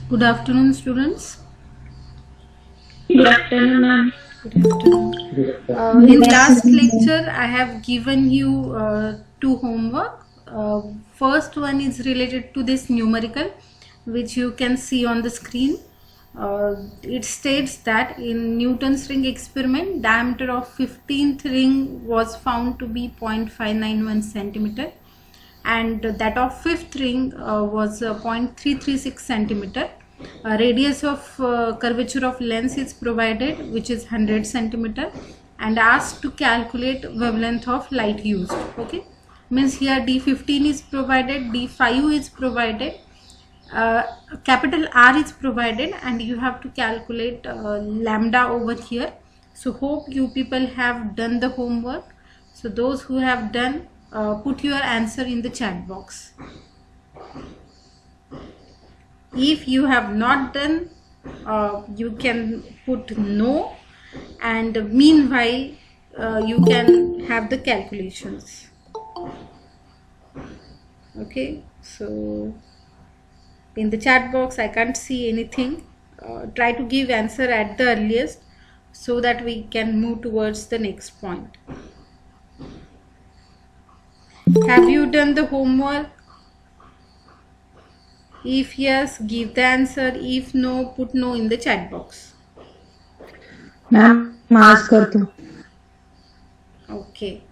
Good afternoon, students. Good afternoon, ma'am. Good afternoon. In last lecture, I have given you two homework. First one is related to this numerical, which you can see on the screen. It states that in Newton's ring experiment, diameter of 15th ring was found to be 0.591 centimeter, and that of fifth ring was 0.336 centimeter. Radius of curvature of lens is provided, which is 100 centimeter, and asked to calculate wavelength of light used. Okay, means here D15 is provided, D5 is provided, capital R is provided, and you have to calculate lambda over here. So hope you people have done the homework. So those who have done, put your answer in the chat box. If you have not done, you can put no, and meanwhile you can have the calculations. Okay, so in the chat box I can't see anything. Try to give answer at the earliest so that we can move towards the next point. Have you done the homework? If yes, give the answer. If no, put no in the chat box. Ma'am, ask करतो. Okay,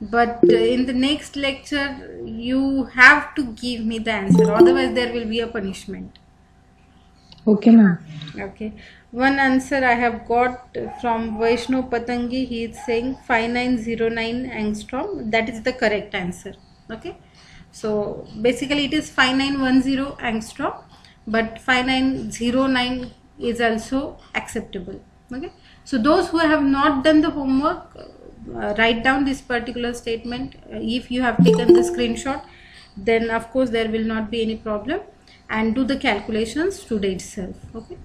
but in the next lecture you have to give me the answer, otherwise there will be a punishment. Okay, ma'am. Okay, one answer I have got from Vaishnav Patangi. He is saying 5909 angstrom. That is the correct answer. Okay, so basically it is 5910 angstrom, but 5909 is also acceptable. Okay, so those who have not done the homework, write down this particular statement. If you have taken the screenshot, then of course there will not be any problem, and do the calculations today itself. Okay,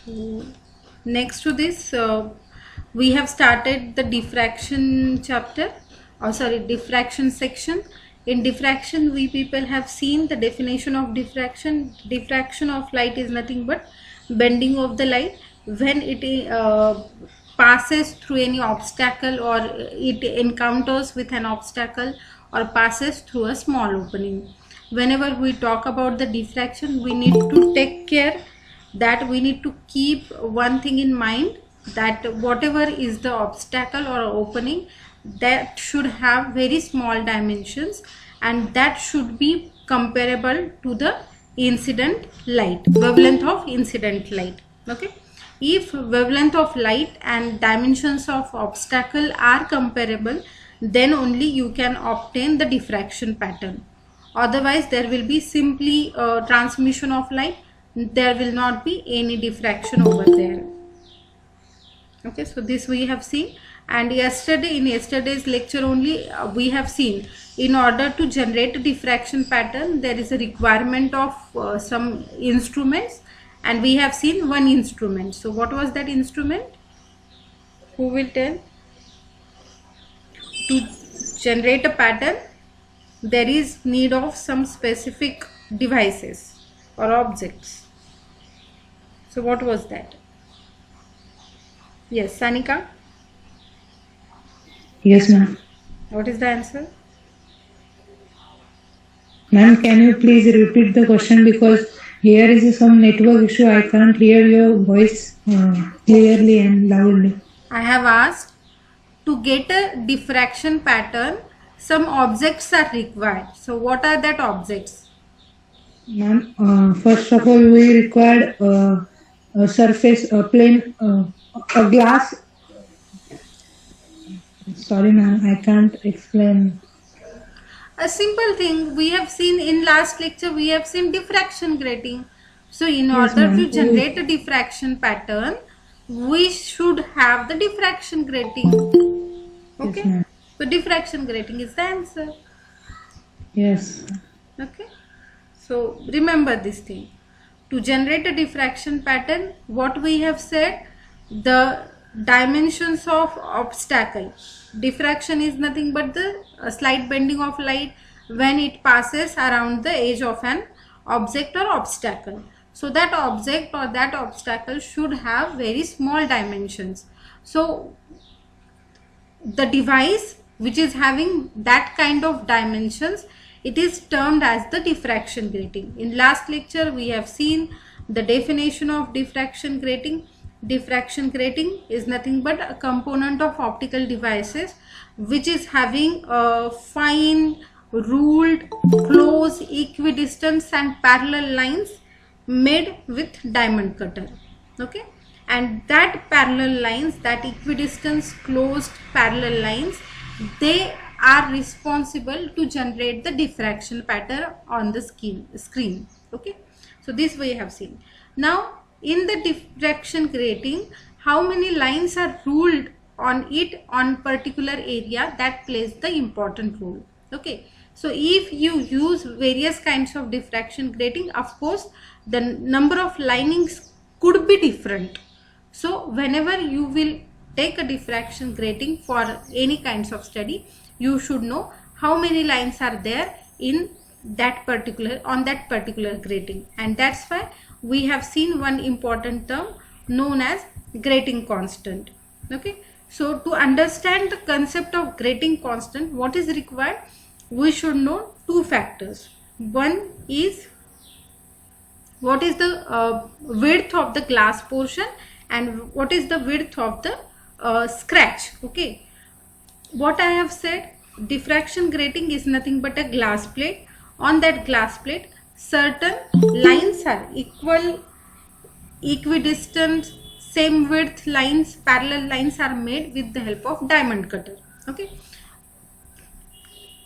so next to this, we have started the diffraction chapter, or sorry, diffraction section. In diffraction, we people have seen the definition of diffraction. Diffraction of light is nothing but bending of the light when it passes through any obstacle, or it encounters with an obstacle, or passes through a small opening. Whenever we talk about the diffraction, we need to take care that we need to keep one thing in mind, that whatever is the obstacle or opening, that should have very small dimensions, and that should be comparable to the incident light, wavelength of incident light. Okay, if wavelength of light and dimensions of obstacle are comparable, then only you can obtain the diffraction pattern. Otherwise there will be simply transmission of light, there will not be any diffraction over there. Okay, so this we have seen, and in yesterday's lecture only we have seen, in order to generate a diffraction pattern there is a requirement of some instruments, and we have seen one instrument. So what was that instrument? Who will tell? To generate a pattern there is need of some specific devices or objects. So what was that? Yes, Sanika? Yes, ma'am. What is the answer? Ma'am, can you please repeat the question, because here is some network issue. I can't hear your voice clearly and loudly. I have asked, to get a diffraction pattern, some objects are required. So what are that objects? Ma'am, first of all, we required a surface, a plane, a glass. Sorry, ma'am, I can't explain. A simple thing we have seen in last lecture, we have seen diffraction grating. So in order to generate a diffraction pattern, we should have the diffraction grating. Okay, Yes, so diffraction grating is the answer. yes. Okay, so remember this thing. To generate a diffraction pattern, what we have said, the dimensions of obstacle. Diffraction is nothing but the slight bending of light when it passes around the edge of an object or obstacle. So that object or that obstacle should have very small dimensions. So the device which is having that kind of dimensions, it is termed as the diffraction grating. In last lecture we have seen the definition of diffraction grating. Diffraction grating is nothing but a component of optical devices which is having a fine, ruled, close, equidistant and parallel lines made with diamond cutter. Okay, and that parallel lines, that equidistance closed parallel lines, they are responsible to generate the diffraction pattern on the screen. Okay, so this we have seen. Now in the diffraction grating, how many lines are ruled on it on particular area, that plays the important role. Okay, so if you use various kinds of diffraction grating, of course the number of linings could be different. So whenever you will take a diffraction grating for any kinds of study, you should know how many lines are there in that particular, on that particular grating. And that's why we have seen one important term known as grating constant. Okay, so to understand the concept of grating constant, what is required? We should know two factors. One is what is the width of the glass portion and what is the width of the scratch. Okay, what I have said, diffraction grating is nothing but a glass plate. On that glass plate, certain lines are equal, equidistant, same width lines, parallel lines are made with the help of diamond cutter. Okay,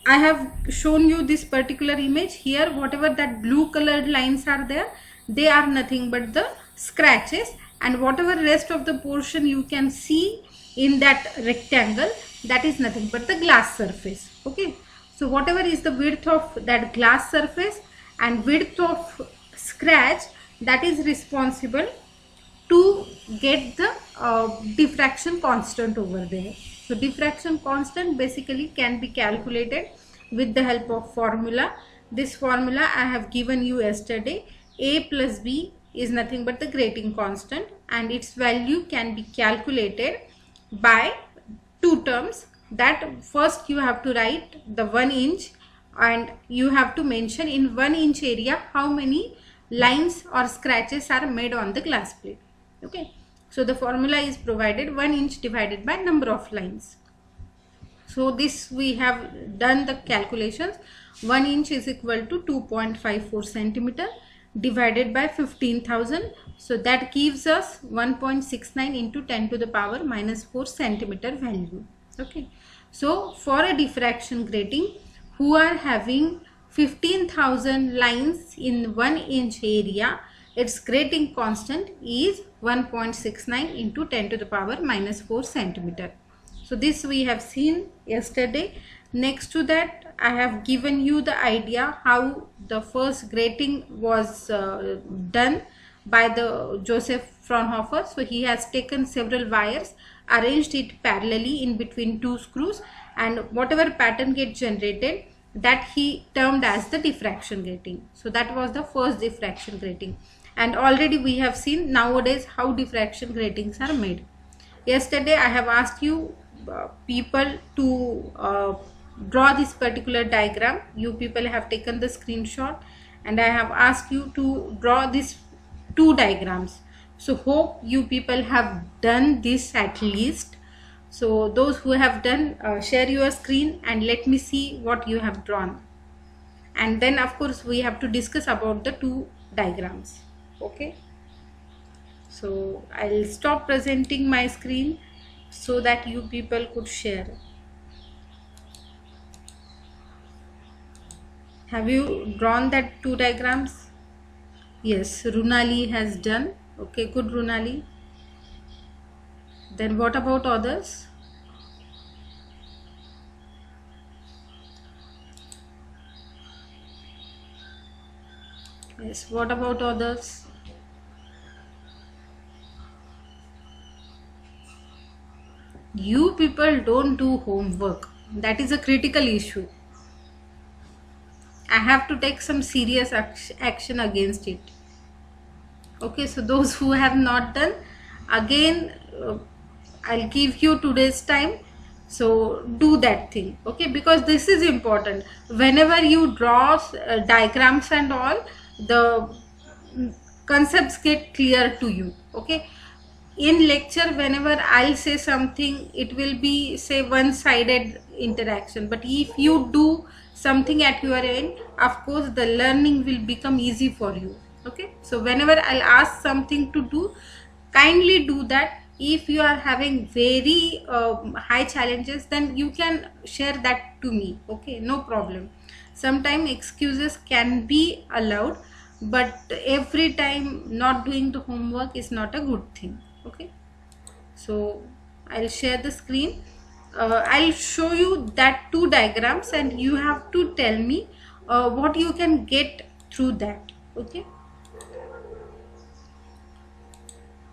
I have shown you this particular image here. Whatever that blue colored lines are there, they are nothing but the scratches, and whatever rest of the portion you can see in that rectangle, that is nothing but the glass surface. Okay, so whatever is the width of that glass surface and width of scratch, that is responsible to get the diffraction constant over there. So diffraction constant basically can be calculated with the help of formula. This formula I have given you yesterday. A plus B is nothing but the grating constant, and its value can be calculated by two terms. That first you have to write the 1 inch, and you have to mention in 1 inch area how many lines or scratches are made on the glass plate. Okay, so the formula is provided 1 inch divided by number of lines. So this we have done the calculations. 1 inch is equal to 2.54 centimeter divided by 15,000. So that gives us 1.69 into 10 to the power minus 4 centimeter value. Okay, so for a diffraction grating who are having 15,000 lines in 1 inch area, its grating constant is 1.69 into 10 to the power minus 4 centimeter. So this we have seen yesterday. Next to that, I have given you the idea how the first grating was done by the Joseph Fraunhofer. So he has taken several wires, arranged it parallelly in between two screws, and whatever pattern gets generated, that he termed as the diffraction grating. So that was the first diffraction grating. And already we have seen nowadays how diffraction gratings are made. Yesterday I have asked you people to draw this particular diagram. You people have taken the screenshot, and I have asked you to draw these two diagrams. So hope you people have done this at least. So those who have done, share your screen and let me see what you have drawn. And then of course we have to discuss about the two diagrams. Okay, so I'll stop presenting my screen so that you people could share. Have you drawn that two diagrams? Yes, Runali has done. Okay, good, Runali. Then what about others? Yes, what about others? You people don't do homework. That is a critical issue. I have to take some serious action against it. Okay, so those who have not done, again I'll give you today's time, so do that thing. Okay, because this is important. Whenever you draw diagrams and all, the concepts get clear to you. Okay, in lecture whenever I'll say something, it will be say one-sided interaction, but if you do something at your end, of course the learning will become easy for you. Okay, so whenever I'll ask something to do, kindly do that. If you are having very high challenges, then you can share that to me. Okay, no problem. Sometimes excuses can be allowed, but every time not doing the homework is not a good thing. Okay, so I'll share the screen. I'll show you that two diagrams and you have to tell me what you can get through that. Okay,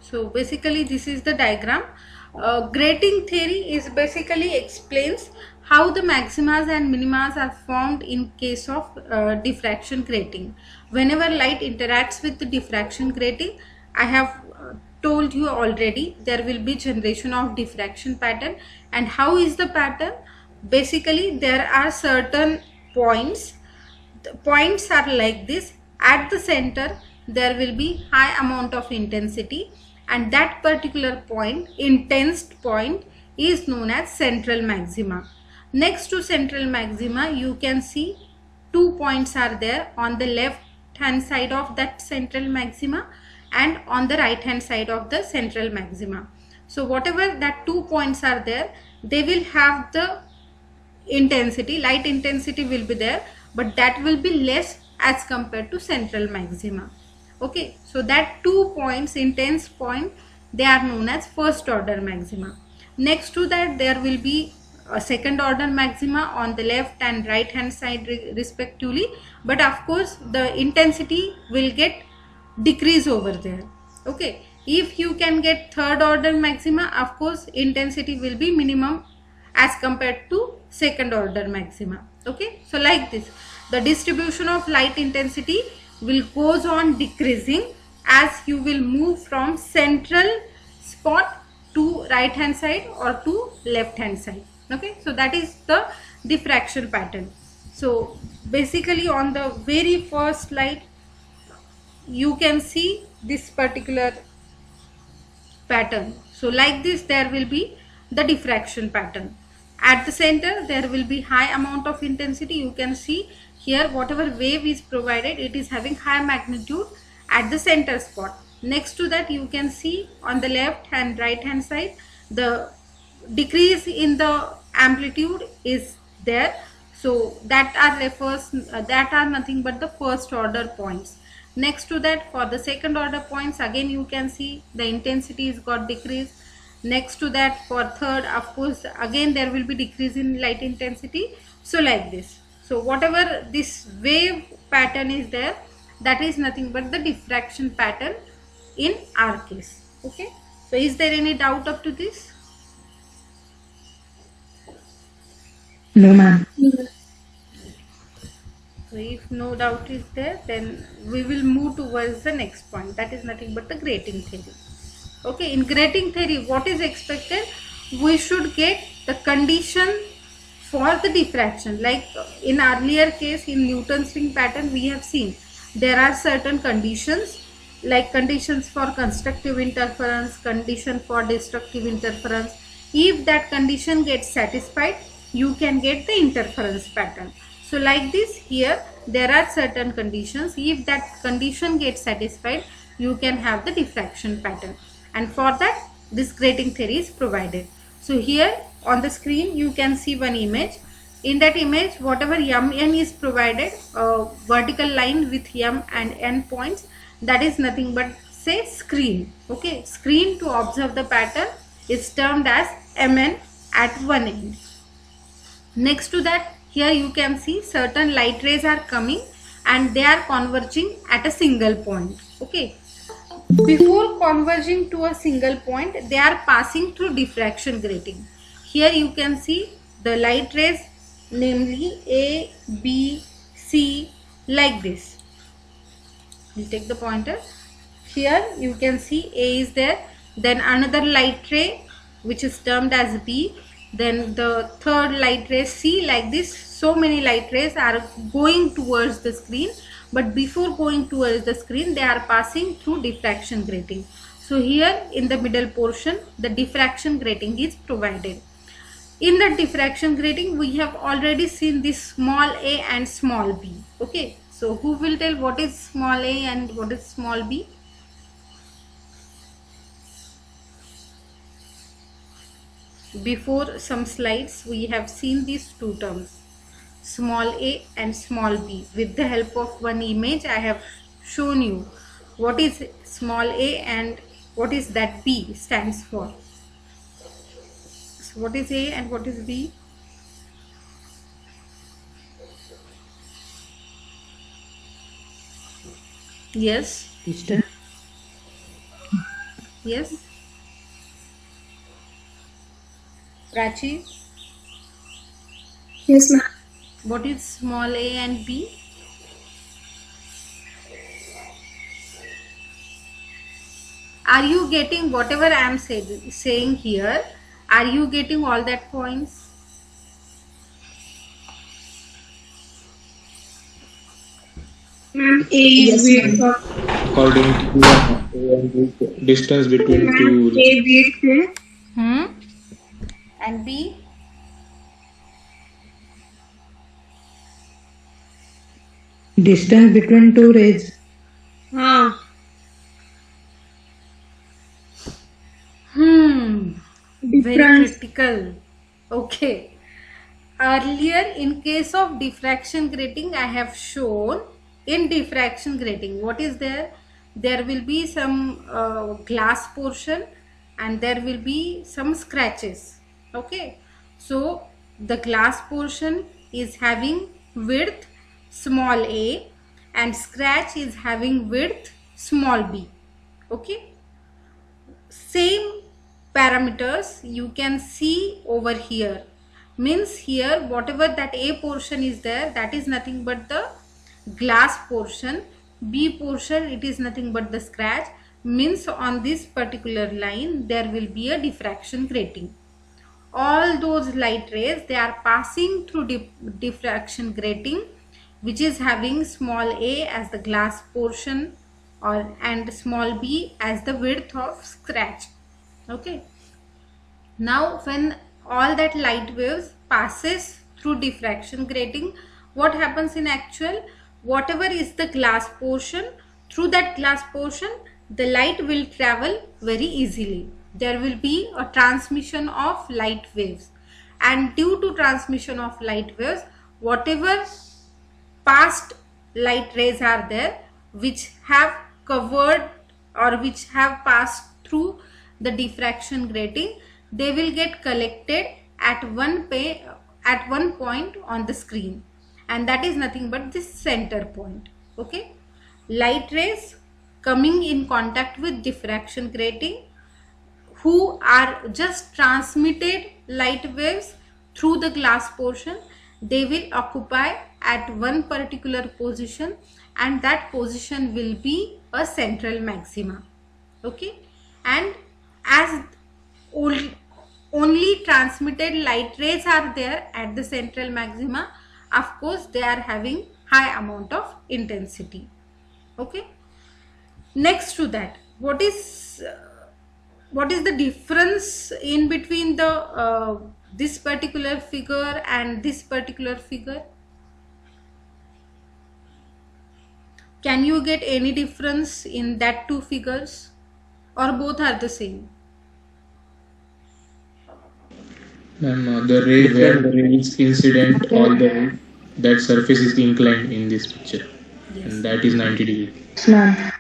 so basically this is the diagram. Grating theory is basically explains how the maximas and minimas are formed in case of diffraction grating. Whenever light interacts with the diffraction grating, I have told you already, there will be generation of diffraction pattern. And how is the pattern? Basically there are certain points. The points are like this. At the center there will be high amount of intensity, and that particular point, intense point, is known as central maxima. Next to central maxima, you can see two points are there on the left hand side of that central maxima and on the right hand side of the central maxima. So whatever that 2 points are there, they will have the intensity, light intensity will be there, but that will be less as compared to central maxima. Okay, so that 2 points, intense point, they are known as first order maxima. Next to that there will be a second order maxima on the left and right hand side respectively, but of course the intensity will get decrease over there. Okay, if you can get third order maxima, of course intensity will be minimum as compared to second order maxima. Okay, so like this, the distribution of light intensity will goes on decreasing as you will move from central spot to right hand side or to left hand side. Okay, so that is the diffraction pattern. So basically on the very first slide you can see this particular pattern. So like this there will be the diffraction pattern. At the center there will be high amount of intensity. You can see here whatever wave is provided, it is having high magnitude at the center spot. Next to that you can see on the left and right hand side the decrease in the amplitude is there. So that are nothing but the first order points. Next to that, for the second order points, again you can see the intensity is got decreased. Next to that, for third, of course again there will be decrease in light intensity. So like this. So whatever this wave pattern is there, that is nothing but the diffraction pattern in our case. Okay, so is there any doubt up to this? No, ma'am. So if no doubt is there, then we will move towards the next point, that is nothing but the grating theory. Okay, in grating theory what is expected? We should get the condition for the diffraction. Like in earlier case in Newton's ring pattern we have seen there are certain conditions, like conditions for constructive interference, condition for destructive interference. If that condition gets satisfied, you can get the interference pattern. So like this, here there are certain conditions. If that condition gets satisfied, you can have the diffraction pattern, and for that this grating theory is provided. So here on the screen you can see one image. In that image, whatever m n is provided, a vertical line with m and n points, that is nothing but say screen. Okay, screen to observe the pattern is termed as mn at one end. Next to that, here you can see certain light rays are coming and they are converging at a single point. Okay, before converging to a single point, they are passing through diffraction grating. Here you can see the light rays, namely A, B, C, like this. We'll take the pointer. Here you can see A is there, then another light ray which is termed as B, then the third light ray C, like this. So many light rays are going towards the screen, but before going towards the screen they are passing through diffraction grating. So here in the middle portion the diffraction grating is provided. In the diffraction grating we have already seen this small a and small b. Okay, so who will tell what is small a and what is small b? Before some slides we have seen these two terms, small a and small b. With the help of one image I have shown you what is small a and what is that b stands for. So what is a and what is b? Yes. Distance. Yes. Prachi, Yes, ma'am. what is small a and b? Are you getting whatever I am saying here? Are you getting all that points? Ma'am, A is width of According to distance between two. A width है And b? Distance between two rays. हाँ Very difference critical. Okay. Earlier in case of diffraction grating I have shown, in diffraction grating what is there? There will be some glass portion and there will be some scratches. Okay, so the glass portion is having width small a and scratch is having width small b. Okay, same parameters you can see over here. Means here whatever that a portion is there, that is nothing but the glass portion. B portion, it is nothing but the scratch. Means on this particular line there will be a diffraction grating. All those light rays, they are passing through diffraction grating, which is having small a as the glass portion and small b as the width of scratch. Okay, now when all that light waves passes through diffraction grating, what happens in actual? Whatever is the glass portion, through that glass portion the light will travel very easily. There will be a transmission of light waves, and due to transmission of light waves, whatever past light rays are there which have covered or which have passed through the diffraction grating, they will get collected at one point on the screen, and that is nothing but this center point. Okay, light rays coming in contact with diffraction grating, who are just transmitted light waves through the glass portion, they will occupy at one particular position, and that position will be a central maxima. Okay, and as only transmitted light rays are there at the central maxima, of course they are having high amount of intensity. Okay, next to that, what is the difference in between the this particular figure and this particular figure? Can you get any difference in that two figures, or both are the same? The ray where the ray is incident, all the way, that surface is inclined in this picture, Yes. and that is 90 degree. Yes, ma'am.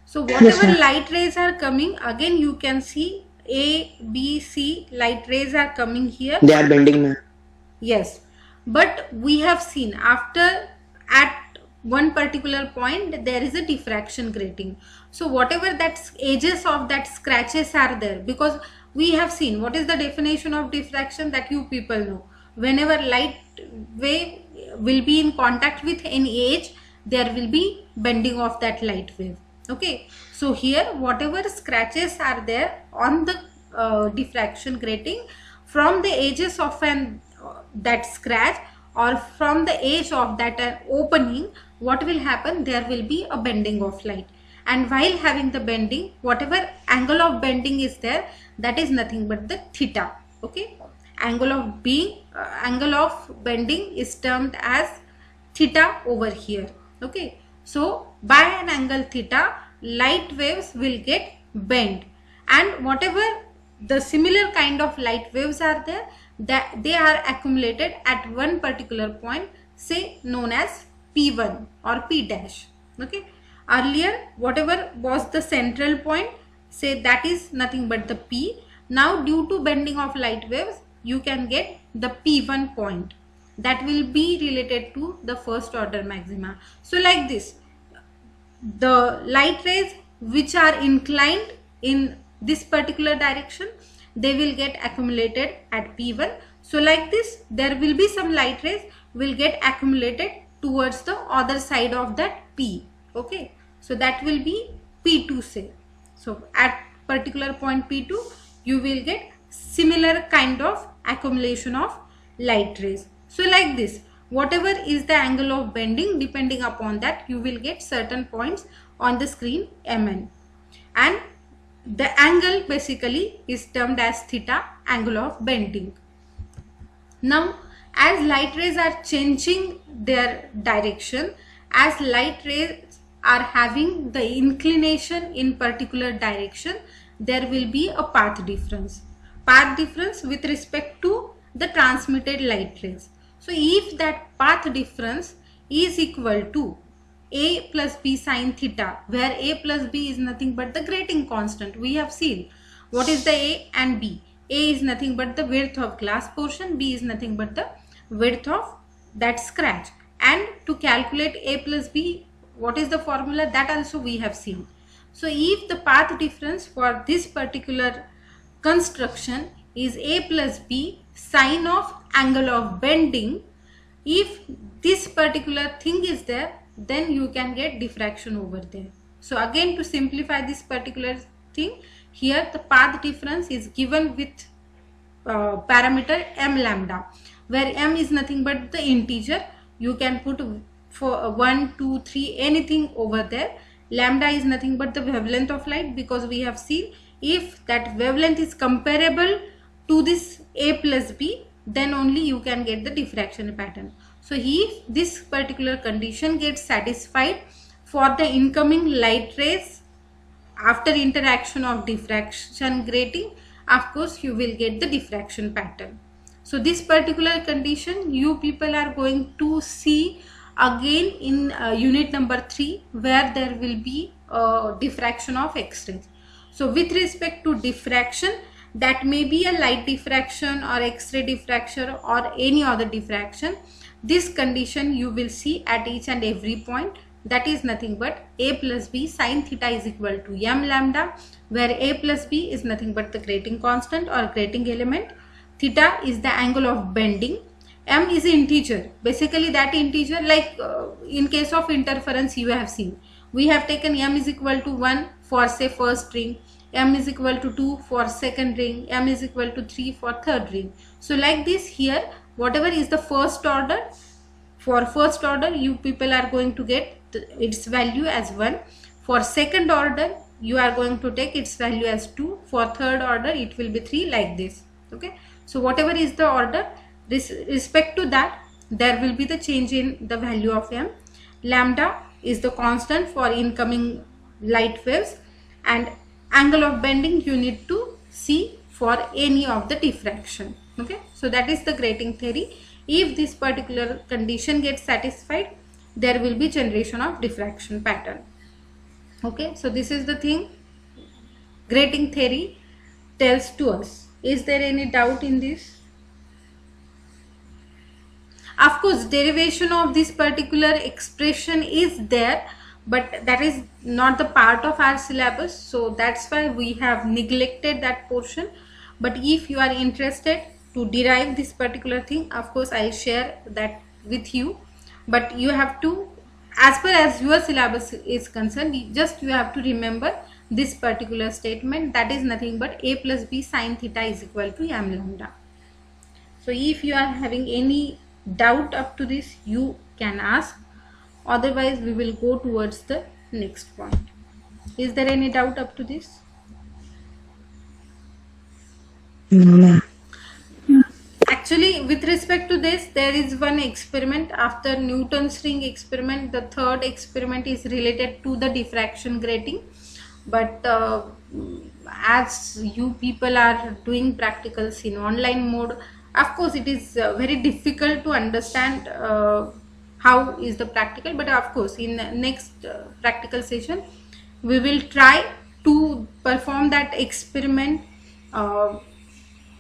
So whatever ma'am. light rays are coming, again you can see A, B, C light rays are coming here. They are bending, ma'am. Yes, but we have seen after at one particular point there is a diffraction grating. So whatever that edges of that scratches are there, because we have seen what is the definition of diffraction that you people know. Whenever light wave will be in contact with any edge, there will be bending of that light wave. Okay, so here whatever scratches are there on the diffraction grating, from the edges of that scratch or from the edge of that opening, what will happen, there will be a bending of light. And while having the bending, whatever angle of bending is there, that is nothing but the theta. Okay, angle of bending is termed as theta over here. Okay, so by an angle theta, light waves will get bent, and whatever the similar kind of light waves are there, that they are accumulated at one particular point, say known as P1 or P dash. Okay, earlier whatever was the central point, say that is nothing but the P. Now due to bending of light waves, you can get the P1 point, that will be related to the first order maxima. So like this, the light rays which are inclined in this particular direction, they will get accumulated at P1. So like this, there will be some light rays will get accumulated towards the other side of that P. Okay, so that will be P2 say. So at particular point P2, you will get similar kind of accumulation of light rays. So like this, whatever is the angle of bending, depending upon that, you will get certain points on the screen Mn, and the angle basically is termed as theta, angle of bending. Now as light rays are changing their direction, as light rays are having the inclination in particular direction, there will be a path difference with respect to the transmitted light rays. So if that path difference is equal to A plus B sine theta, where A plus B is nothing but the grating constant, we have seen what is the A and B. A is nothing but the width of glass portion, B is nothing but the width of that scratch. And to calculate A plus B, what is the formula, that also we have seen. So if the path difference for this particular construction is A plus B sine of angle of bending, if this particular thing is there, then you can get diffraction over there. So again, to simplify this particular thing, here the path difference is given with parameter m lambda, where m is nothing but the integer. You can put for 1, 2, 3 anything over there. Lambda is nothing but the wavelength of light, because we have seen if that wavelength is comparable to this A plus B, then only you can get the diffraction pattern. So if this particular condition gets satisfied for the incoming light rays after interaction of diffraction grating, of course you will get the diffraction pattern. So this particular condition you people are going to see again in unit number 3, where there will be diffraction of X-rays. So with respect to diffraction, that may be a light diffraction or X-ray diffraction or any other diffraction, this condition you will see at each and every point. That is nothing but A plus B sine theta is equal to m lambda, where A plus B is nothing but the grating constant or grating element, theta is the angle of bending, m is integer, basically that integer, like in case of interference you have seen, we have taken m is equal to 1 for say first ring, m is equal to 2 for second ring, m is equal to 3 for third ring. So like this, here whatever is the first order, for first order you people are going to get its value as 1, for second order you are going to take its value as 2, for third order it will be 3, like this. Okay, so whatever is the order, respect to that there will be the change in the value of m. Lambda is the constant for incoming light waves, and angle of bending you need to see for any of the diffraction. Okay, so that is the grating theory. If this particular condition gets satisfied, there will be generation of diffraction pattern. Okay, so this is the thing grating theory tells to us. Is there any doubt in this? Of course, derivation of this particular expression is there, but that is not the part of our syllabus, so that's why we have neglected that portion. But if you are interested to derive this particular thing, of course I'll share that with you. but you have to, as per as your syllabus is concerned, you have to remember this particular statement, that is nothing but a plus b sine theta is equal to m lambda. So if you are having any doubt up to this, you can ask, otherwise we will go towards the next point. Is there any doubt up to this? No, ma'am. Actually, with respect to this, there is one experiment after Newton's ring experiment. The third experiment is related to the diffraction grating, but as you people are doing practicals in online mode, of course it is very difficult to understand how is the practical, but of course in next practical session we will try to perform that experiment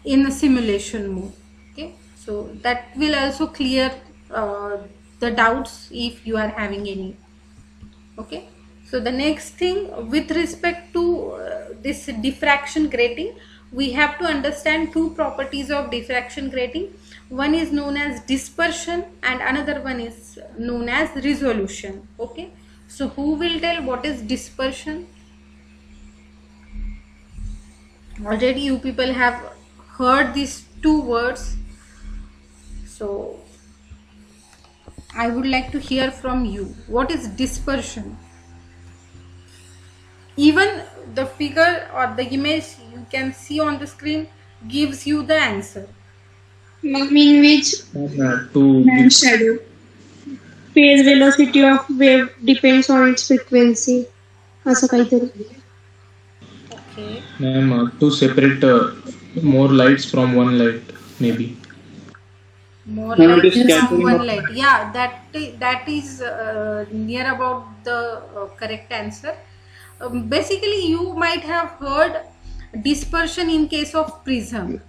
in a simulation mode. Okay, so that will also clear the doubts if you are having any. Okay, so the next thing with respect to this diffraction grating, we have to understand two properties of diffraction grating. One is known as dispersion and another one is known as resolution. Okay, so who will tell what is dispersion? Already you people have heard these two words, so I would like to hear from you, what is dispersion? Even the figure or the image you can see on the screen gives you the answer. Ma'am, in which To man shadow. Phase velocity of wave depends on its frequency. असं काहीतरी. Okay. ma'am, to separate more lights from one light, maybe. More Ma'am, light it is from scattering one of- light. Yeah, that is near about the correct answer. Basically, you might have heard dispersion in case of prism.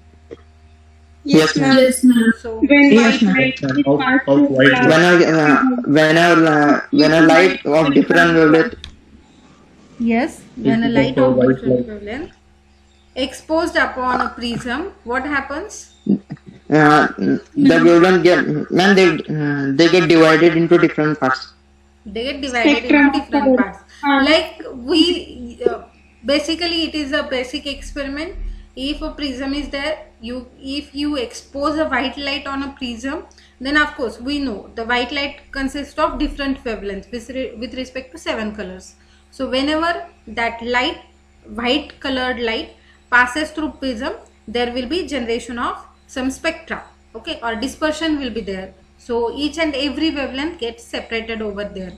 Yes, ma'am. Yes, ma'am. So When Yes, white ma'am. light is Of- passed of through white glass, When a light of different wavelength yes, when a If light you of go white different light. wavelength exposed upon a prism, what happens? the wavelength get man they get divided into different parts. They get divided Spectrum into of different color. parts. Like we basically it is a basic experiment. If a prism is there, if you expose a white light on a prism, then of course we know the white light consists of different wavelengths with respect to 7 colors. So whenever that light, white colored light passes through prism, there will be generation of some spectra, okay, or dispersion will be there. So each and every wavelength gets separated over there.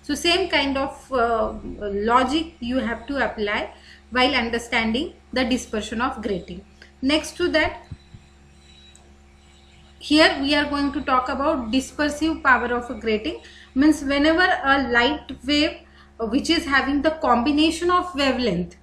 So same kind of logic you have to apply while understanding the dispersion of grating. Next to that, here we are going to talk about dispersive power of a grating. Means whenever a light wave which is having the combination of wavelength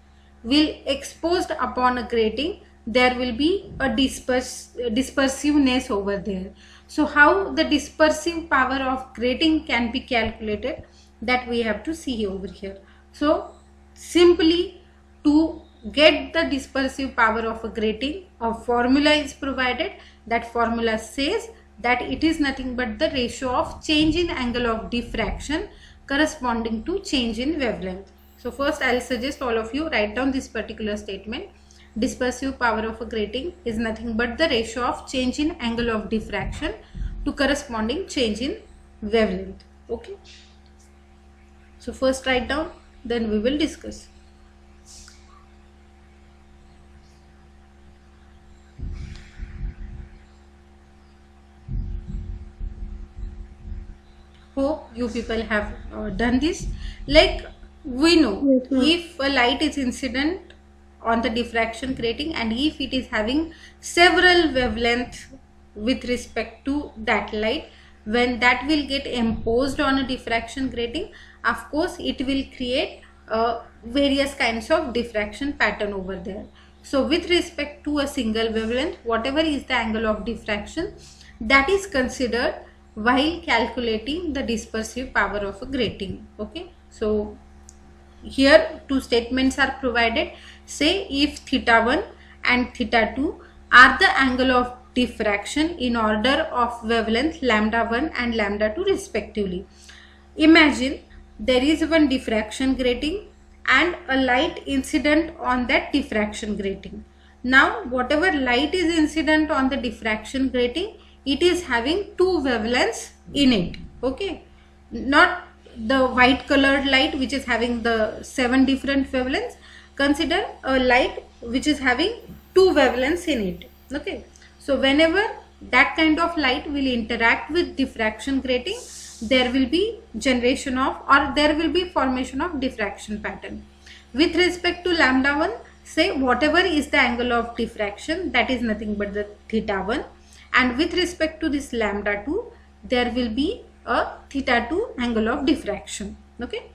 will exposed upon a grating, there will be a dispersiveness over there. So how the dispersive power of grating can be calculated, that we have to see over here. So simply to get the dispersive power of a grating, a formula is provided. That formula says that it is nothing but the ratio of change in angle of diffraction corresponding to change in wavelength. So first I'll suggest all of you write down this particular statement. Dispersive power of a grating is nothing but the ratio of change in angle of diffraction to corresponding change in wavelength. Okay. So first write down, then we will discuss. Hope you people have done this. Like we know, Yes, ma'am. if a light is incident on the diffraction grating and if it is having several wavelengths with respect to that light, when that will get imposed on a diffraction grating, of course it will create various kinds of diffraction pattern over there. So with respect to a single wavelength, whatever is the angle of diffraction, that is considered while calculating the dispersive power of a grating. Okay, so here two statements are provided. Say if theta 1 and theta 2 are the angle of diffraction in order of wavelength lambda 1 and lambda 2 respectively. Imagine there is one diffraction grating and a light incident on that diffraction grating. Now whatever light is incident on the diffraction grating, it is having two wavelengths in it. Okay, not the white colored light which is having the 7 different wavelengths. Consider a light which is having two wavelengths in it. Okay, so whenever that kind of light will interact with diffraction grating, there will be generation of, or there will be formation of diffraction pattern. With respect to lambda 1, say whatever is the angle of diffraction, that is nothing but the theta 1, and with respect to this lambda 2, there will be a theta 2 angle of diffraction. Okay,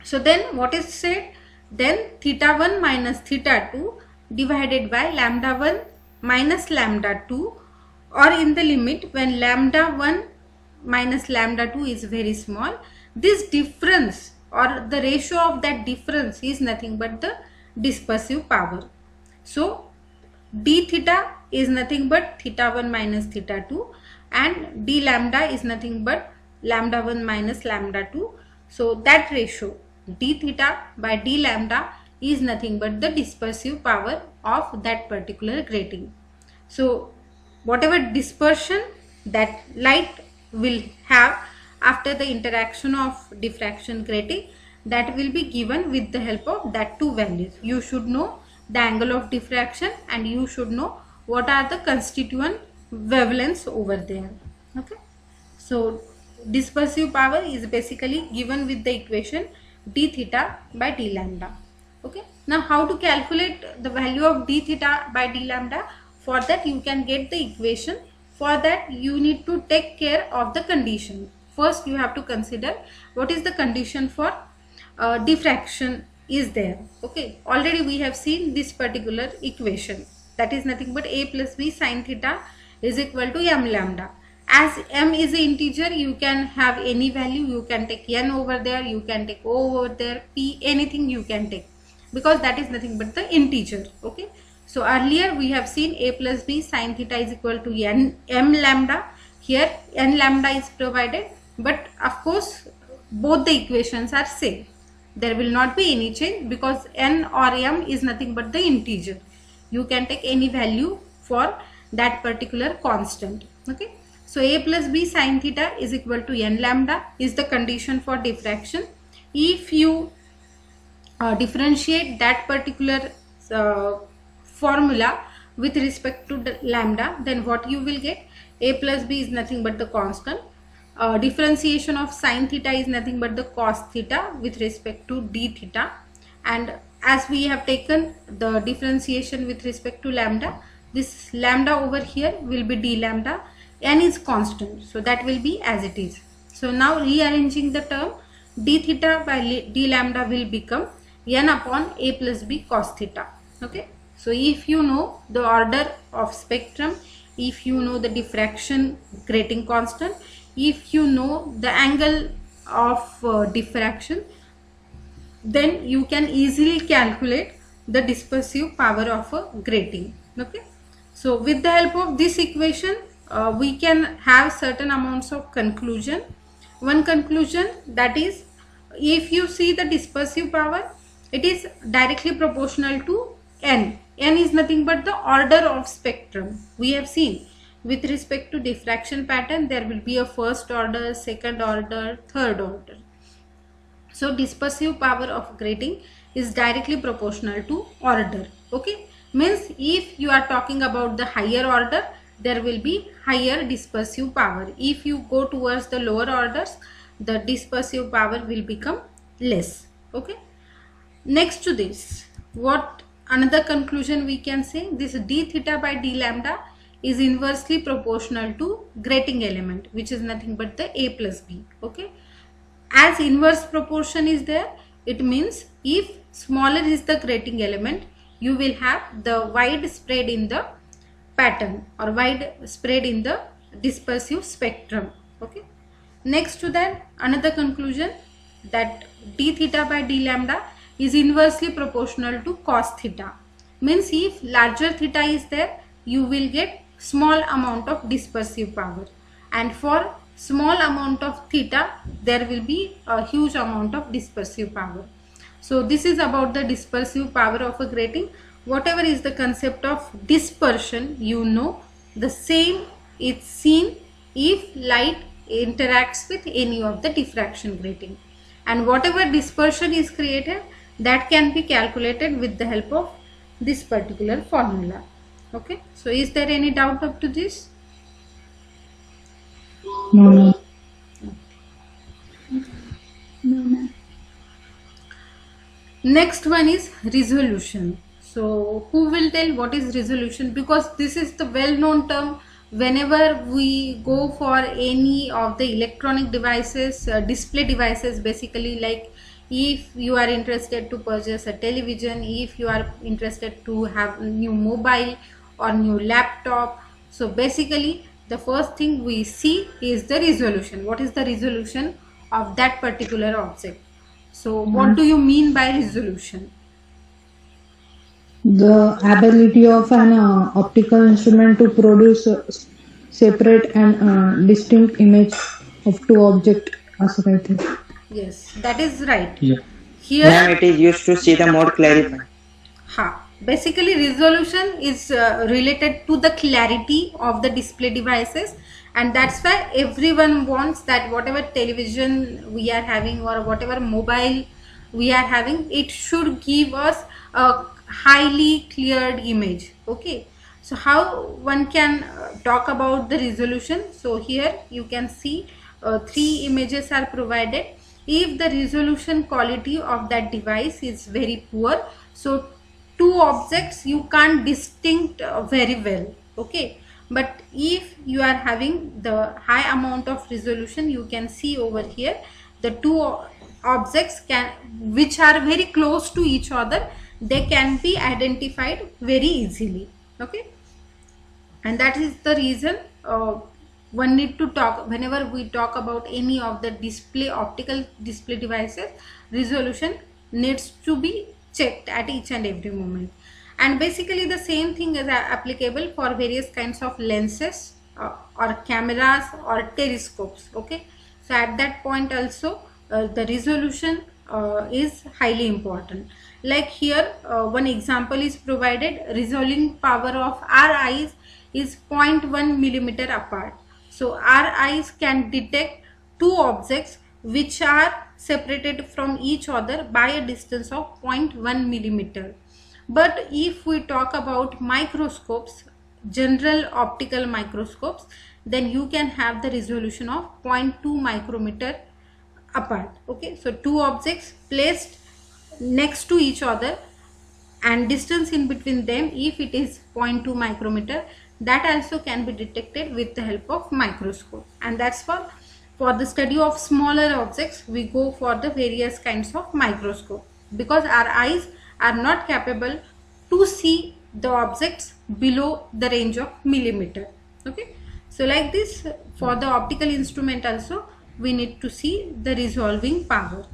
so then what is said? Then theta 1 minus theta 2 divided by lambda 1 minus lambda 2, or in the limit when lambda 1 minus lambda 2 is very small, this difference or the ratio of that difference is nothing but the dispersive power. So d theta is nothing but theta 1 minus theta 2, and d lambda is nothing but lambda 1 minus lambda 2. So that ratio d theta by d lambda is nothing but the dispersive power of that particular grating. So whatever dispersion that light will have after the interaction of diffraction grating, that will be given with the help of that two values. You should know the angle of diffraction and you should know what are the constituent wavelengths over there. Okay, so dispersive power is basically given with the equation d theta by d lambda. Okay, now how to calculate the value of d theta by d lambda? For that you can get the equation. For that you need to take care of the condition. First you have to consider what is the condition for diffraction is there. Okay, already we have seen this particular equation, that is nothing but a plus b sin theta is equal to m lambda. As m is an integer, you can have any value, you can take n over there, you can take o over there, p, anything you can take, because that is nothing but the integer. Okay, so earlier we have seen a plus b sin theta is equal to m lambda. Here n lambda is provided, but of course both the equations are same. There will not be any change because n or m is nothing but the integer. You can take any value for that particular constant. Okay, so a plus b sin theta is equal to n lambda is the condition for diffraction. If you differentiate that particular formula with respect to the lambda, then what you will get? A plus b is nothing but the constant. Differentiation of sin theta is nothing but the cos theta with respect to d theta, and as we have taken the differentiation with respect to lambda, this lambda over here will be d lambda, n is constant, so that will be as it is. So now rearranging the term, d theta by d lambda will become n upon a plus b cos theta. Okay, so if you know the order of spectrum, if you know the diffraction grating constant, if you know the angle of diffraction, then you can easily calculate the dispersive power of a grating. Okay, so with the help of this equation we can have certain amounts of conclusion. One conclusion, that is, if you see the dispersive power, it is directly proportional to n. N is nothing but the order of spectrum. We have seen with respect to diffraction pattern, there will be a first order, second order, third order. So dispersive power of grating is directly proportional to order. Okay, means if you are talking about the higher order, there will be higher dispersive power. If you go towards the lower orders, the dispersive power will become less. Okay, next to this, what another conclusion we can say, this d theta by d lambda is inversely proportional to grating element, which is nothing but the a plus b. Okay, as inverse proportion is there, it means if smaller is the grating element, you will have the wide spread in the pattern or wide spread in the dispersive spectrum. Okay, next to that, another conclusion, that d theta by d lambda is inversely proportional to cos theta, means if larger theta is there, you will get small amount of dispersive power, and for small amount of theta there will be a huge amount of dispersive power. So this is about the dispersive power of a grating. Whatever is the concept of dispersion, you know, the same is seen if light interacts with any of the diffraction grating, and whatever dispersion is created, that can be calculated with the help of this particular formula. Okay, so is there any doubt up to this? No. Next one is resolution. So who will tell what is resolution, because this is the well-known term whenever we go for any of the electronic devices, display devices basically, like if you are interested to purchase a television, if you are interested to have new mobile or new laptop, so basically the first thing we see is the resolution. What is the resolution of that particular object? So what do you mean by resolution? The ability of an optical instrument to produce a separate and distinct image of two objects. असं काहीतरी. Yes, that is right. Yeah. Here, Ma'am, it is used to see the more clarified. basically resolution is related to the clarity of the display devices, and that's why everyone wants that whatever television we are having or whatever mobile we are having, it should give us a highly cleared image. Okay, so how one can talk about the resolution? So here you can see 3 images are provided. If the resolution quality of that device is very poor, so 2 objects you can't distinct very well. Okay, but if you are having the high amount of resolution, you can see over here the 2 objects which are very close to each other, they can be identified very easily. Okay, and that is the reason one need to talk whenever we talk about any of the optical display devices, resolution needs to be checked at each and every moment. And basically the same thing is applicable for various kinds of lenses or cameras or telescopes. Okay, so at that point also the resolution is highly important. Like here one example is provided. Resolving power of our eyes is 0.1 millimeter apart. So our eyes can detect 2 objects which are separated from each other by a distance of 0.1 millimeter. But if we talk about microscopes, general optical microscopes, then you can have the resolution of 0.2 micrometer apart. Okay, so 2 objects placed next to each other and distance in between them, if it is 0.2 micrometer, that also can be detected with the help of microscope. And that's for the study of smaller objects we go for the various kinds of microscope, because our eyes are not capable to see the objects below the range of millimeter. Okay, so like this for the optical instrument also we need to see the resolving power.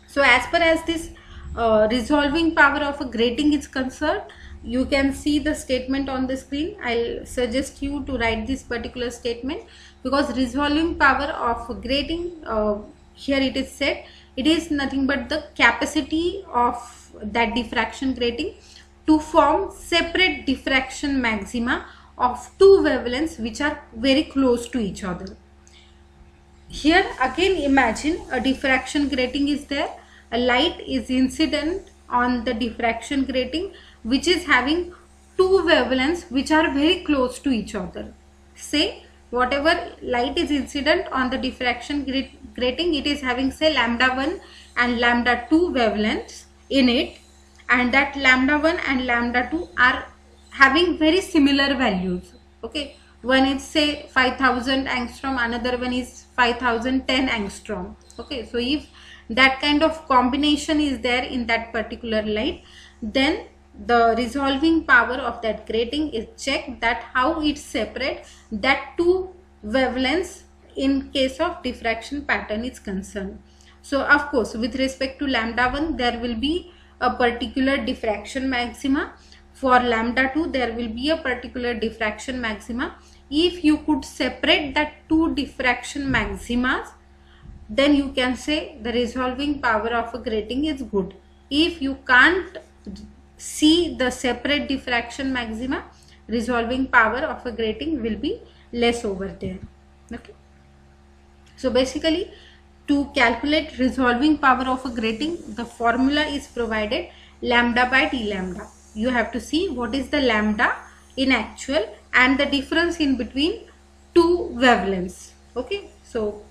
So as per as this resolving power of a grating is concerned, you can see the statement on the screen. I'll suggest you to write this particular statement, because resolving power of grating, here it is said, it is nothing but the capacity of that diffraction grating to form separate diffraction maxima of 2 wavelengths which are very close to each other. Here again imagine a diffraction grating is there, a light is incident on the diffraction grating which is having 2 wavelengths which are very close to each other. Say whatever light is incident on the diffraction grating, it is having say lambda 1 and lambda 2 wavelengths in it, and that lambda 1 and lambda 2 are having very similar values. Okay, one is say 5000 angstrom, another one is 5010 angstrom. Okay, so if that kind of combination is there in that particular light, then the resolving power of that grating is checked, that how it separates that 2 wavelengths in case of diffraction pattern is concerned. So of course with respect to lambda 1 there will be a particular diffraction maxima. for lambda 2 there will be a particular diffraction maxima. If you could separate that two diffraction maximas, then you can say the resolving power of a grating is good. If you can't see the separate diffraction maxima, resolving power of a grating will be less over there. Okay, so basically to calculate resolving power of a grating, the formula is provided lambda by d lambda. You have to see what is the lambda in actual and the difference in between two wavelengths. Okay, so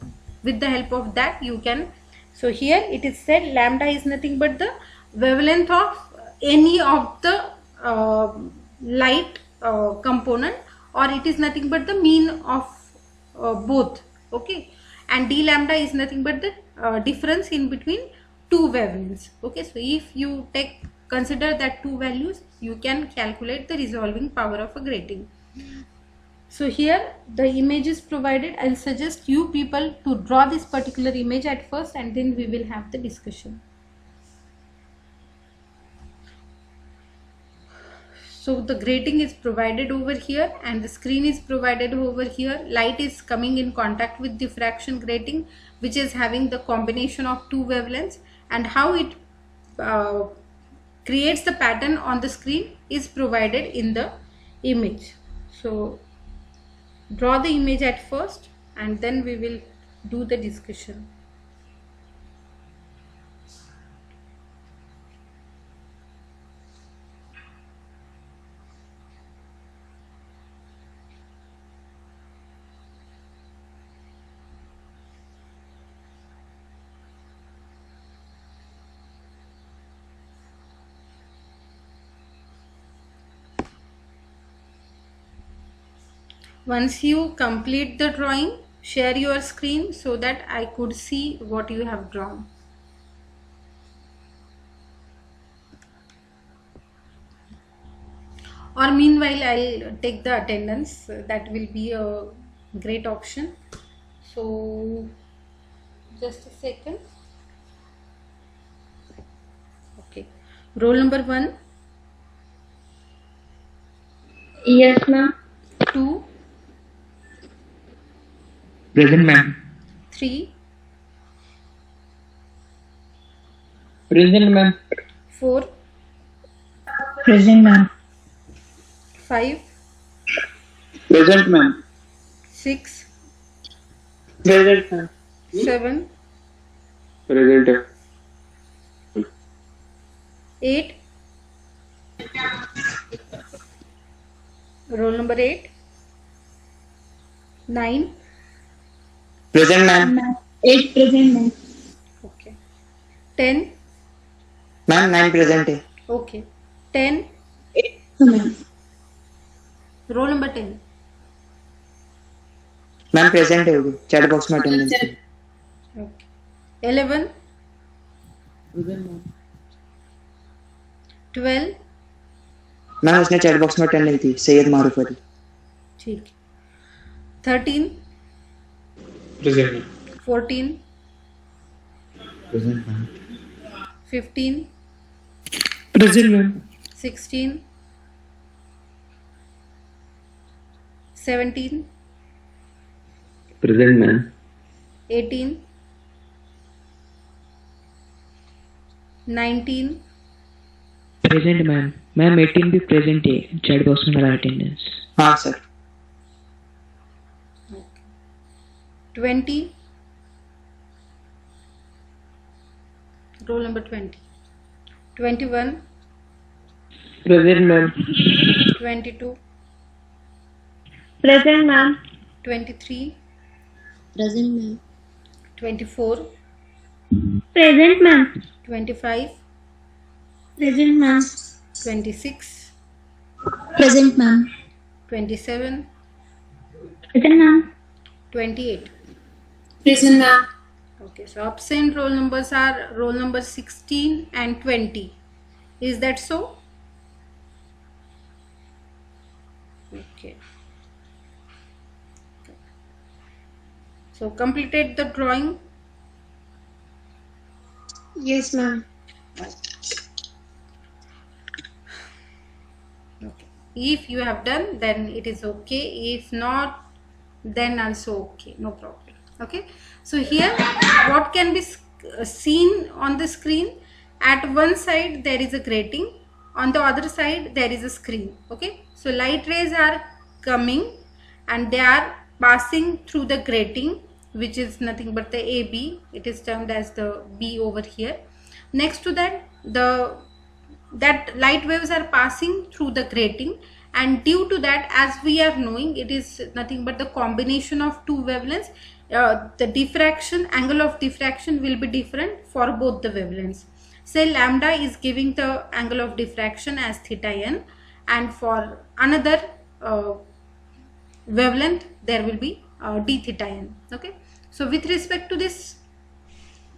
with the help of that you can, so here it is said lambda is nothing but the wavelength of any of the light component, or it is nothing but the mean of both. Okay, and d lambda is nothing but the difference in between two wavelengths. Okay, so if you consider that two values, you can calculate the resolving power of a grating. So here the image is provided. I'll suggest you people to draw this particular image at first, and then we will have the discussion. So the grating is provided over here and the screen is provided over here. Light is coming in contact with diffraction grating, which is having the combination of two wavelengths, and how it creates the pattern on the screen is provided in the image. So draw the image at first and then we will do the discussion. Once you complete the drawing, share your screen so that I could see what you have drawn. Or meanwhile, I'll take the attendance. That will be a great option. So just a second. Okay. Roll number 1. Yes, ma'am. 2. Present, ma'am. 3. Present, ma'am. 4. Present, ma'am. 5. Present, ma'am. 6. Present, ma'am. 7. Present. 8. Roll number 8. 9. Present, ma'am. 8 present, ma'am. Okay. 10. Ma'am, 9 present. Okay. 10. No, ma'am. Roll number 10. Ma'am, present है chat box में attendance है. Okay. 11. 12. Ma'am उसने chat box में attend नहीं थी. सैयद मारूफ अली. ठीक. 13. Present. 14. Present, ma'am. 15. Present, ma'am. 16. 17. Present, ma'am. 18. 19. Present ma'am. Ma'am 18 भी present है. चैट बॉक्स में मेरा अटेंडेंस. हाँ sir. 20. Roll number 20. 21. Present, ma'am. 22. Present, ma'am. 23. Present, ma'am. 24. Present, ma'am. 25. Present, ma'am. 26. Present, ma'am. 27. Present, ma'am. 28. Present, ma'am. Okay, so absent roll numbers are roll number 16 and 20. Is that so? Okay. So completed the drawing. Yes, ma'am. If you have done, then it is okay. If not, then also okay, no problem. Okay, so here what can be seen on the screen? At one side there is a grating, on the other side there is a screen. Okay, so light rays are coming and they are passing through the grating, which is nothing but the AB. It is termed as the B over here. Next to that, that light waves are passing through the grating, and due to that, as we are knowing, it is nothing but the combination of two wavelengths. The diffraction, angle of diffraction will be different for both the wavelengths. Say lambda is giving the angle of diffraction as theta n, and for another wavelength there will be d theta n. Okay, so with respect to this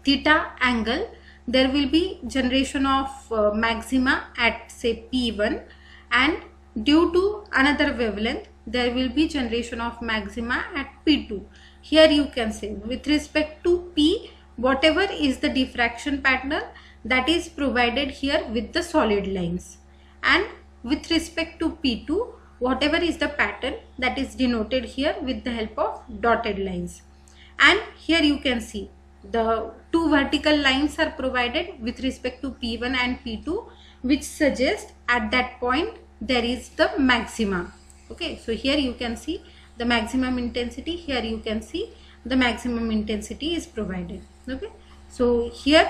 theta angle, there will be generation of maxima at say P1, and due to another wavelength there will be generation of maxima at P2. Here you can say with respect to P, whatever is the diffraction pattern, that is provided here with the solid lines, and with respect to P2, whatever is the pattern, that is denoted here with the help of dotted lines. And here you can see the two vertical lines are provided with respect to P1 and P2, which suggest at that point there is the maxima. Okay, so here you can see the maximum intensity, here you can see the maximum intensity is provided. Okay, so here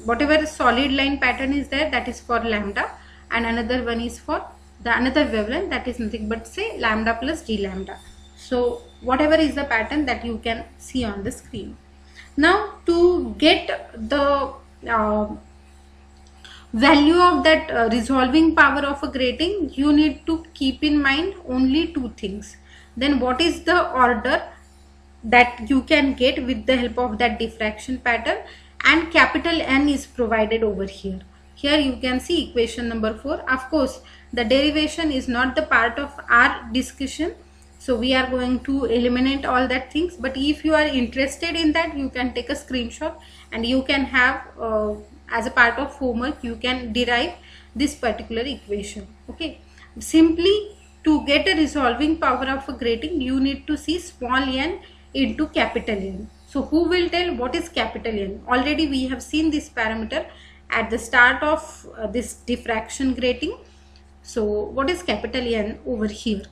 whatever solid line pattern is there, that is for lambda, and another one is for the another wavelength, that is nothing but say lambda plus d lambda. So whatever is the pattern that you can see on the screen. Now to get the value of that resolving power of a grating, you need to keep in mind only two things. Then what is the order that you can get with the help of that diffraction pattern, and capital N is provided over here. Here you can see equation number 4. Of course, the derivation is not the part of our discussion, so we are going to eliminate all that things, but if you are interested in that, you can take a screenshot and you can have as a part of homework, you can derive this particular equation. Okay, simply to get a resolving power of a grating, you need to see small n into capital N. So who will tell what is capital N? Already we have seen this parameter at the start of this diffraction grating. So what is capital N over here?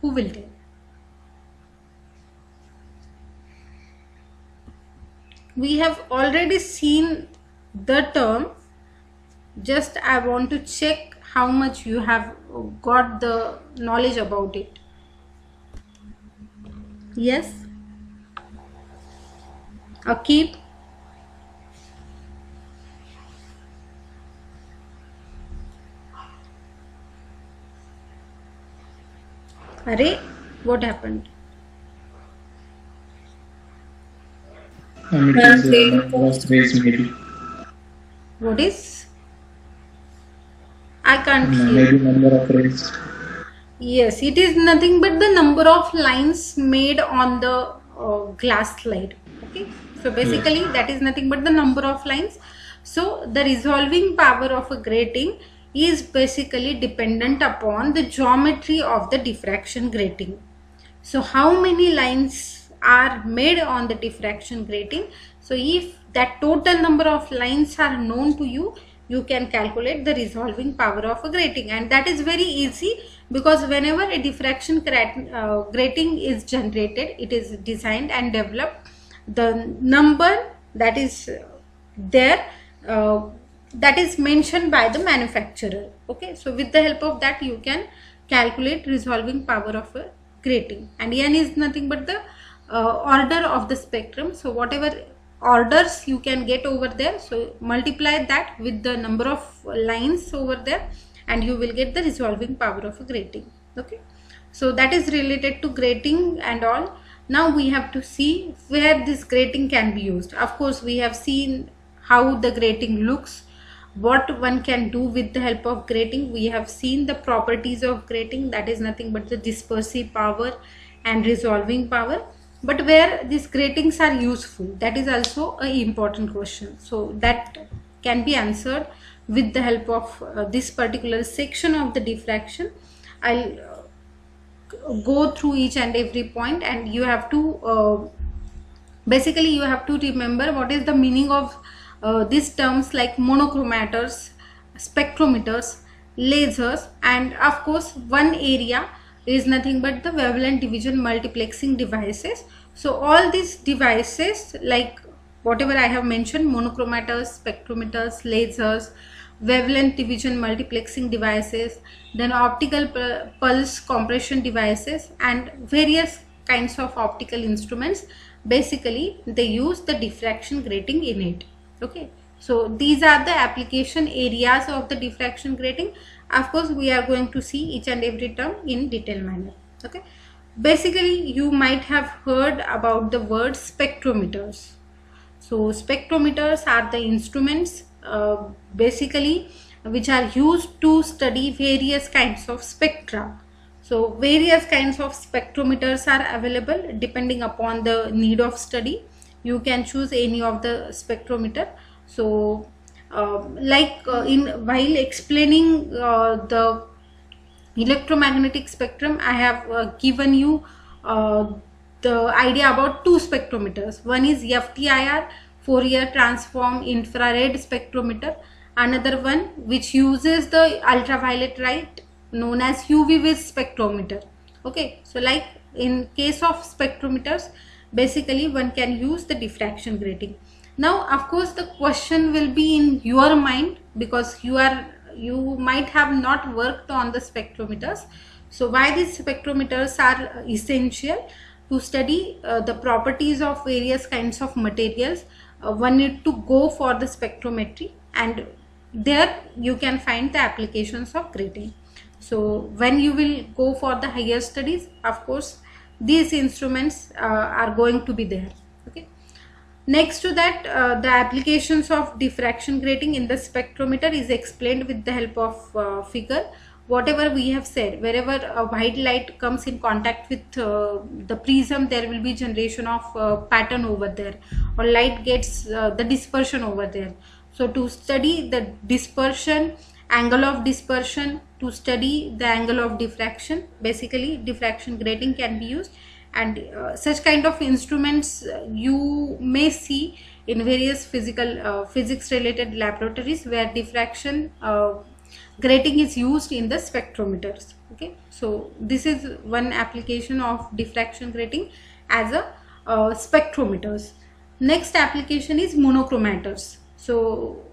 Who will tell? We have already seen the term. Just I want to check how much you have got the knowledge about it. Yes? Akib? Arey, what happened? It is number of rays maybe. What is? I can't hear. Maybe number of rays. Yes, it is nothing but the number of lines made on the glass slide. Okay, so basically that is nothing but the number of lines. So the resolving power of a grating is basically dependent upon the geometry of the diffraction grating. So how many lines are made on the diffraction grating? So if that total number of lines are known to you, you can calculate the resolving power of a grating, and that is very easy, because whenever a diffraction grating is generated, it is designed and developed, the number that is there that is mentioned by the manufacturer. Okay, so with the help of that you can calculate resolving power of a grating, and N is nothing but the order of the spectrum. So whatever orders you can get over there, so multiply that with the number of lines over there and you will get the resolving power of a grating. Okay, so that is related to grating and all. Now we have to see where this grating can be used. Of course, we have seen how the grating looks, what one can do with the help of grating. We have seen the properties of grating, that is nothing but the dispersive power and resolving power. But where these gratings are useful, that is also an important question. So that can be answered with the help of this particular section of the diffraction. I'll go through each and every point, and you have to basically you have to remember what is the meaning of these terms like monochromators, spectrometers, lasers, and of course one area is nothing but the wavelength division multiplexing devices. So all these devices, like whatever I have mentioned, monochromators, spectrometers, lasers, wavelength division multiplexing devices, then optical pulse compression devices, and various kinds of optical instruments, basically they use the diffraction grating in it. Okay, so these are the application areas of the diffraction grating. Of course we are going to see each and every term in detailed manner. Okay, basically you might have heard about the word spectrometers. So spectrometers are the instruments basically which are used to study various kinds of spectra. So various kinds of spectrometers are available depending upon the need of study. You can choose any of the spectrometer. So while explaining the electromagnetic spectrum, I have given you the idea about two spectrometers. One is FTIR, Fourier transform infrared spectrometer. Another one which uses the ultraviolet light, known as UV vis spectrometer. Okay, so like in case of spectrometers, basically one can use the diffraction grating. Now of course the question will be in your mind, because you might have not worked on the spectrometers. So why these spectrometers are essential? To study the properties of various kinds of materials, one need to go for the spectrometry, and there you can find the applications of grating. So when you will go for the higher studies, of course these instruments are going to be there. Okay, next to that, the applications of diffraction grating in the spectrometer is explained with the help of figure. Whatever we have said, wherever a white light comes in contact with the prism, there will be generation of pattern over there, or light gets the dispersion over there. So to study the dispersion, angle of dispersion, to study the angle of diffraction, basically diffraction grating can be used. And such kind of instruments you may see in various physics related laboratories, where diffraction grating is used in the spectrometers. Okay, so this is one application of diffraction grating as a spectrometers. Next application is monochromators. So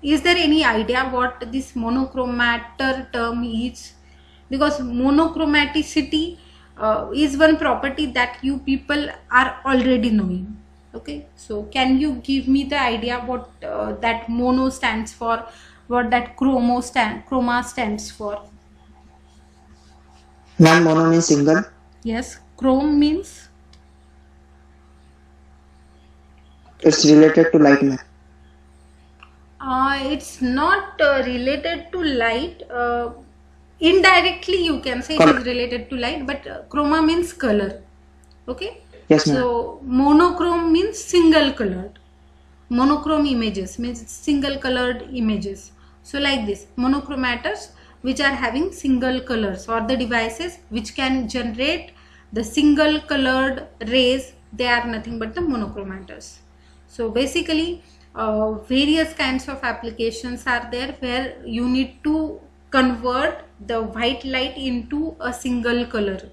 is there any idea what this monochromator term is? Because monochromaticity is one property that you people are already knowing. Okay, so can you give me the idea what that mono stands for, what that chroma stands for? Ma'am, mono means single. Yes, chrome means It's related to light, ma'am. it's not related to light. Indirectly you can say it Color. is related to light, but chroma means color. Okay, Yes, ma'am. so monochrome means single colored. Monochrome images means single colored images. So like this, monochromators which are having single colors, or the devices which can generate the single colored rays, they are nothing but the monochromators. So basically various kinds of applications are there where you need to convert the white light into a single color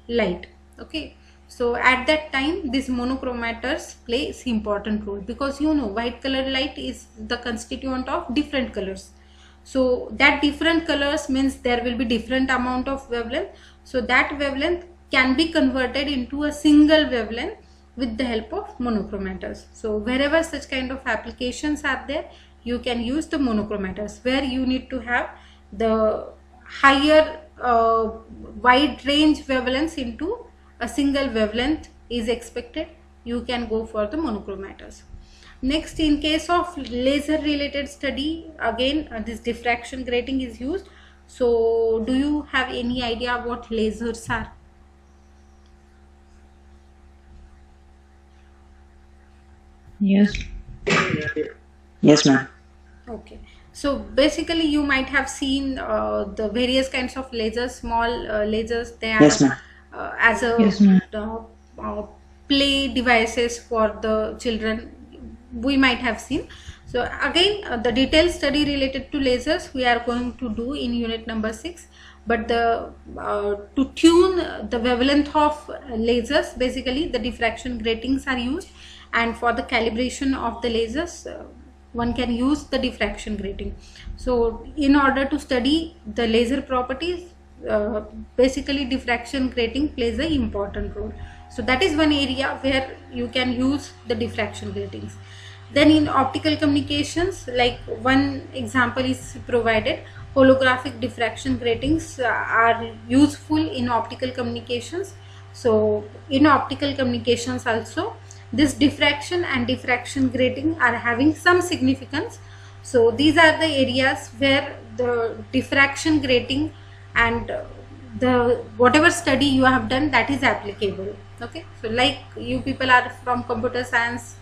light. Okay, so at that time these monochromators plays important role, because white colored light is the constituent of different colors. So that different colors means there will be different amount of wavelength. So that wavelength can be converted into a single wavelength with the help of monochromators. So wherever such kind of applications are there, you can use the monochromators, where you need to have the higher wide range wavelengths into a single wavelength is expected. You can go for the monochromators. Next, in case of laser related study, again this diffraction grating is used. So do you have any idea what lasers are? Yes. Yes, ma'am. Okay, So basically you might have seen the various kinds of lasers, small lasers. They are Yes, ma'am. as a Yes, ma'am. uh, play devices for the children, we might have seen. So again, the detailed study related to lasers we are going to do in unit number 6. But the to tune the wavelength of lasers, basically the diffraction gratings are used, and for the calibration of the lasers, one can use the diffraction grating. So in order to study the laser properties, basically diffraction grating plays an important role. So that is one area where you can use the diffraction gratings. Then in optical communications, like one example is provided, holographic diffraction gratings are useful in optical communications. So in optical communications also, this diffraction and diffraction grating are having some significance. So these are the areas where the diffraction grating and the whatever study you have done, that is applicable. Okay, so like you people are from computer science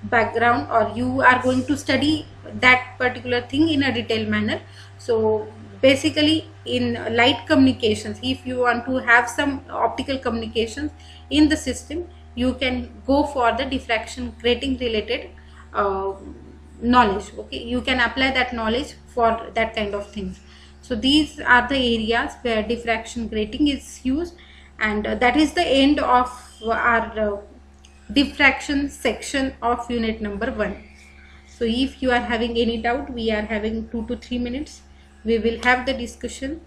background, or you are going to study that particular thing in a detailed manner. So basically in light communications, if you want to have some optical communications in the system, you can go for the diffraction grating related knowledge. Okay, you can apply that knowledge for that kind of things. So these are the areas where diffraction grating is used, and that is the end of our diffraction section of unit number 1. So if you are having any doubt, we are having 2 to 3 minutes, we will have the discussion.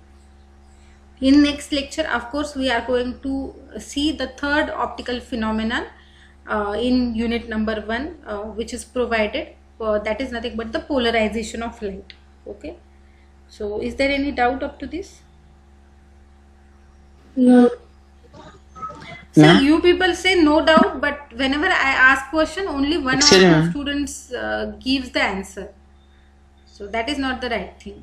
In next lecture, of course, we are going to see the third optical phenomenon in unit number 1, which is provided, that is nothing but the polarization of light. Okay, so is there any doubt up to this? No. So Ma'am? you people say no doubt, but whenever I ask question, only one or Excuse me, two ma'am. students gives the answer. So that is not the right thing.